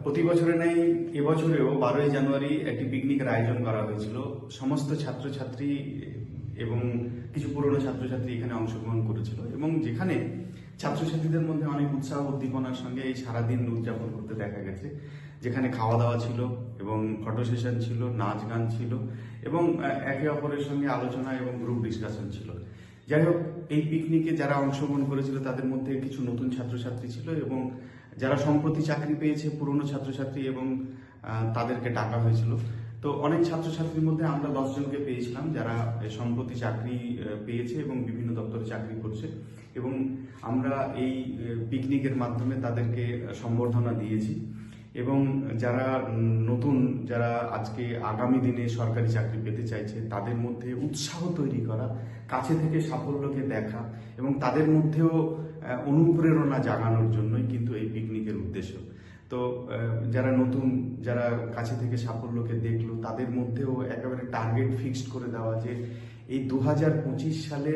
প্রতি বছরে নাই এবছরেও 12ই জানুয়ারি একটি পিকনিকের আয়োজন করা হয়েছিল। সমস্ত ছাত্রছাত্রী এবং কিছু পুরনো ছাত্রছাত্রী এখানে অংশগ্রহণ করেছিল এবং যেখানে ছাত্রছাত্রীদের মধ্যে অনেক উৎসাহ উদ্দীপনার সঙ্গে এই সারাদিন উদযাপন করতে দেখা গেছে, যেখানে খাওয়া দাওয়া ছিল এবং ফটো সেশন ছিল, নাচ গান ছিল এবং একে অপরের সঙ্গে আলোচনা এবং গ্রুপ ডিসকাশন ছিল। যাই হোক, এই পিকনিকে যারা অংশগ্রহণ করেছিল তাদের মধ্যে কিছু নতুন ছাত্রছাত্রী ছিল এবং যারা সম্প্রতি চাকরি পেয়েছে পুরনো ছাত্রছাত্রী এবং তাদেরকে ডাকা হয়েছিল। তো অনেক ছাত্রছাত্রীর মধ্যে আমরা 10 জনকে পেয়েছিলাম যারা সম্প্রতি চাকরি পেয়েছে এবং বিভিন্ন দপ্তরে চাকরি করছে এবং আমরা এই পিকনিকের মাধ্যমে তাদেরকে সম্বর্ধনা দিয়েছি এবং যারা নতুন, যারা আজকে আগামী দিনে সরকারি চাকরি পেতে চাইছে তাদের মধ্যে উৎসাহ তৈরি করা, কাছে থেকে সাফল্যকে দেখা এবং তাদের মধ্যেও অনুপ্রেরণা জাগানোর জন্যই কিন্তু এই পিকনিকের উদ্দেশ্য। তো যারা নতুন, যারা কাছে থেকে সাফল্যকে দেখলো তাদের মধ্যেও একেবারে টার্গেট ফিক্সড করে দেওয়া যে এই 2025 সালে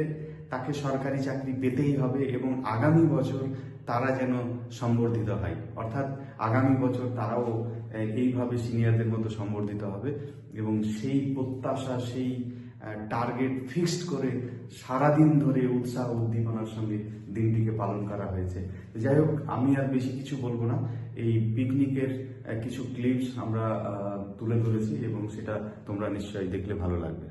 তাকে সরকারি চাকরি পেতেই হবে এবং আগামী বছর তারা যেন সম্বর্ধিত হয়, অর্থাৎ আগামী বছর তারাও এইভাবে সিনিয়রদের মতো সম্বর্ধিত হবে এবং সেই প্রত্যাশা, সেই টার্গেট ফিক্সড করে সারাদিন ধরে উৎসাহ উদ্দীপনার সঙ্গে দিনটিকে পালন করা হয়েছে। যাই হোক, আমি আর বেশি কিছু বলবো না। এই পিকনিকের কিছু ক্লিপস আমরা তুলে ধরেছি এবং সেটা তোমরা নিশ্চয়ই দেখলে ভালো লাগবে।